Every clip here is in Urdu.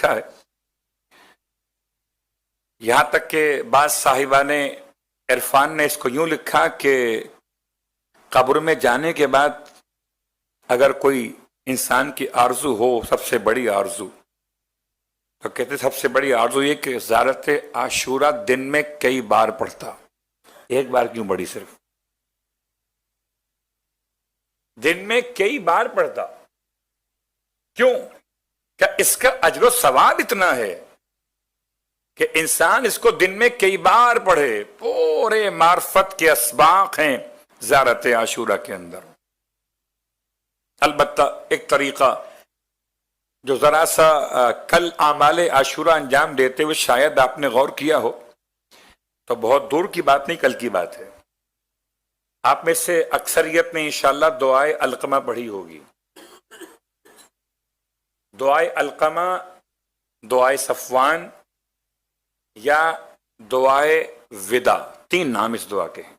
لکھا ہے، یہاں تک کہ بعض صاحبان عرفان نے اس کو یوں لکھا کہ قبر میں جانے کے بعد اگر کوئی انسان کی آرزو ہو، سب سے بڑی آرزو، تو کہتے سب سے بڑی آرزو یہ کہ زیارت عاشورہ دن میں کئی بار پڑھتا۔ ایک بار کیوں پڑھی؟ صرف دن میں کئی بار پڑھتا، کیوں؟ کیا اس کا اجر و ثواب اتنا ہے کہ انسان اس کو دن میں کئی بار پڑھے؟ پورے معرفت کے اسباق ہیں زیارت عاشورہ کے اندر۔ البتہ ایک طریقہ جو ذرا سا کل اعمال عاشورہ انجام دیتے ہوئے شاید آپ نے غور کیا ہو، تو بہت دور کی بات نہیں، کل کی بات ہے۔ آپ میں سے اکثریت نے انشاءاللہ دعائے علقمہ پڑھی ہوگی۔ دعائے علقمہ، دعائے صفوان یا دعائے وداع، تین نام اس دعا کے ہیں۔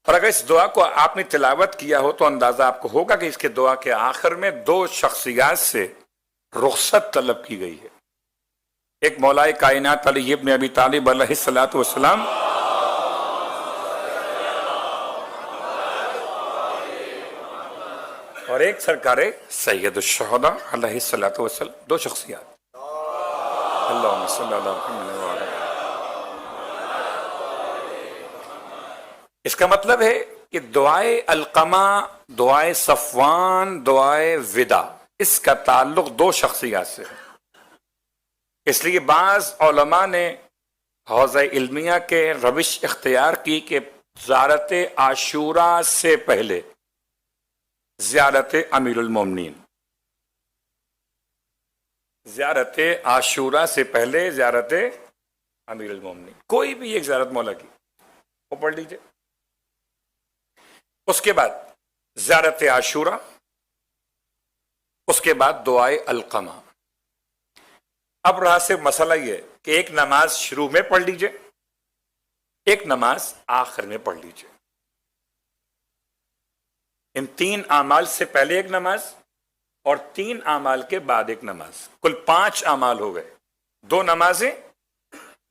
اور اگر اس دعا کو آپ نے تلاوت کیا ہو تو اندازہ آپ کو ہوگا کہ اس کے دعا کے آخر میں دو شخصیات سے رخصت طلب کی گئی ہے۔ ایک مولائے کائنات علی ابن ابی طالب علیہ الصلوۃ والسلام، اور ایک سرکار سید الشہداء علیہ الصلوۃ والسلام، دو شخصیات۔ اللہم صلی علی محمد وعلی۔ اس کا مطلب ہے کہ دعائے علقمہ، دعائے صفوان، دعائے وداع، اس کا تعلق دو شخصیات سے ہے۔ اس لیے بعض علماء نے حوزہ علمیہ کے روش اختیار کی کہ زیارت عاشورہ سے پہلے زیارت امیر المومنین، زیارت عاشورہ سے پہلے زیارت امیر المومنین، کوئی بھی ایک زیارت مولا کی وہ پڑھ لیجئے۔ اس کے بعد زیارت عاشورہ، اس کے بعد دعائے علقمہ۔ اب رہا سے مسئلہ یہ کہ ایک نماز شروع میں پڑھ لیجئے، ایک نماز آخر میں پڑھ لیجئے۔ ان تین اعمال سے پہلے ایک نماز اور تین اعمال کے بعد ایک نماز، کل 5 اعمال ہو گئے، 2 نمازیں،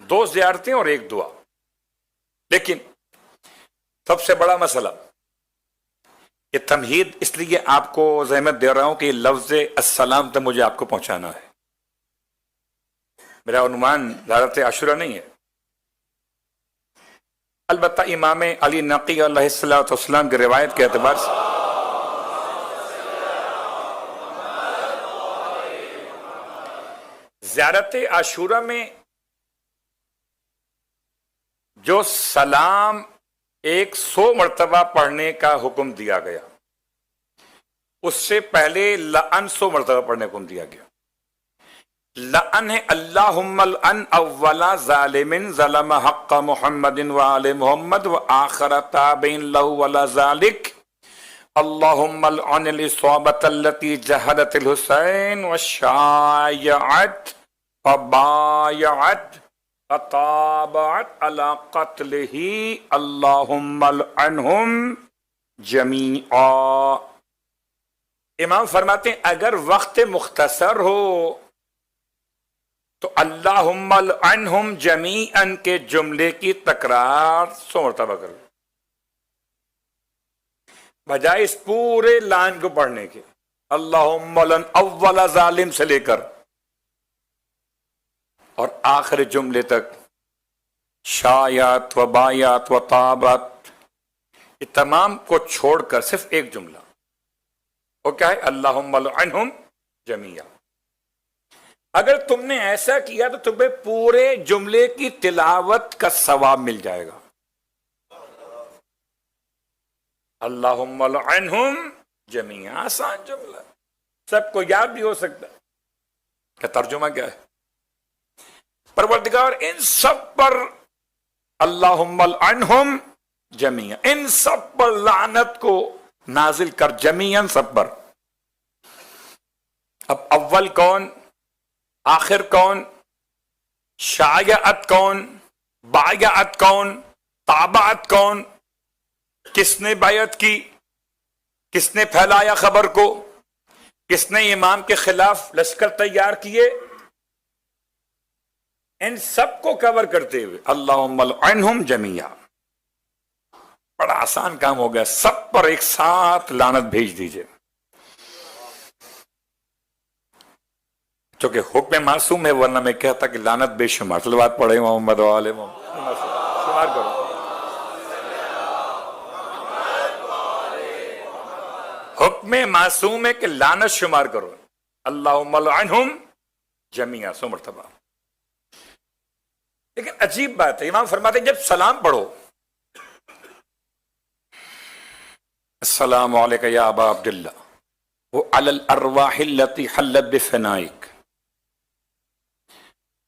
2 زیارتیں اور ایک دعا۔ لیکن سب سے بڑا مسئلہ، یہ تمہید اس لیے آپ کو زحمت دے رہا ہوں کہ یہ لفظ السلام تک مجھے آپ کو پہنچانا ہے۔ میرا عنوان زیارت عاشورہ نہیں ہے۔ البتہ امام علی نقی علیہ السلام کی روایت کے اعتبار سے زیارت عاشورہ میں جو سلام 100 مرتبہ پڑھنے کا حکم دیا گیا، اس سے پہلے لعن 100 مرتبہ پڑھنے کا حکم دیا گیا۔ لعن ہے اللہم لعن اولا ظالم ظلم حق محمد وآل محمد وآخر تابعین لہو ولا ذالک، اللہم لعن الإصابة التي جہدت الحسین وشایعت وبایعت وطابعت علی قتلہ، اللہم لعنہم جمیعا۔ امام فرماتے ہیں اگر وقت مختصر ہو تو اللہم لعنہم جمیعا کے جملے کی تکرار 100 مرتبہ کرو، بجائے اس پورے لائن کو پڑھنے کے، اللہم لعن اول ظالم سے لے کر اور آخر جملے تک شایعت و بایعت و طابعت، یہ تمام کو چھوڑ کر صرف ایک جملہ، وہ کیا ہے؟ اللہم لعنہم جمیعا۔ اگر تم نے ایسا کیا تو تمہیں پورے جملے کی تلاوت کا ثواب مل جائے گا۔ اللہم لعنہم جمیعا، آسان جملہ، سب کو یاد بھی ہو سکتا ہے۔ کیا ترجمہ کیا ہے؟ پروردگار ان سب پر اللہم لعنہم جمیعا، ان سب پر لعنت کو نازل کر، جمیعا سب پر۔ اب اول کون، آخر کون، شایعت کون، بایعت کون، طابعت کون، کس نے بیعت کی، کس نے پھیلایا خبر کو، کس نے امام کے خلاف لشکر تیار کیے؟ ان سب کو کور کرتے ہوئے اللہم لعنہم جمیعا. بڑا آسان کام ہو گیا، سب پر ایک ساتھ لعنت بھیج دیجئے. چونکہ حکم معصوم ہے، ورنہ میں کہتا کہ لعنت بے شمار. صلوات پڑھے محمد و آل محمد. شمار کرو. حکم معصوم ہے کہ لعنت شمار کرو. اللہم لعنہم جمیعا 100 مرتبہ. لیکن عجیب بات ہے، امام فرماتے ہیں جب سلام پڑھو، السلام علیکہ یا ابا عبداللہ وعلی الارواح التي حلت بفنائک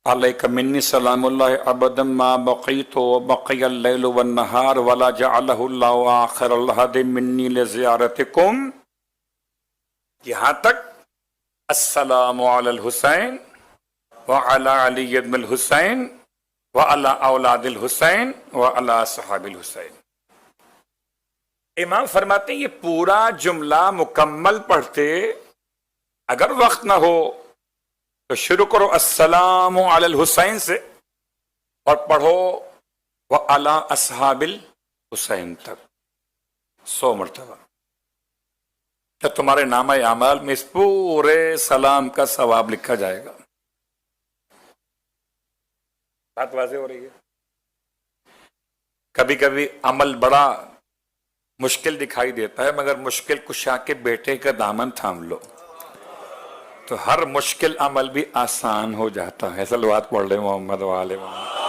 علیک منی سلام اللہ ابدا ما بقیت وبقی اللیل والنہار ولا جعلہ اللہ آخر الحد منی لزیارتکم. یہاں تک السلام علی الحسین وعلی علی بن الحسین وعلی اولاد الحسین وعلی صحاب الحسین. امام فرماتے ہیں یہ پورا جملہ مکمل پڑھتے، اگر وقت نہ ہو تو شروع کرو السلام علی الحسین سے اور پڑھو وعلی اصحاب الحسین تک 100 مرتبہ. تو تمہارے نامہ اعمال میں اس پورے سلام کا ثواب لکھا جائے گا. بات واضح ہو رہی ہے؟ کبھی کبھی عمل بڑا مشکل دکھائی دیتا ہے، مگر مشکل کشا کے بیٹے کا دامن تھام لو تو ہر مشکل عمل بھی آسان ہو جاتا ہے. صلوات پڑھ لیں محمد و آل محمد.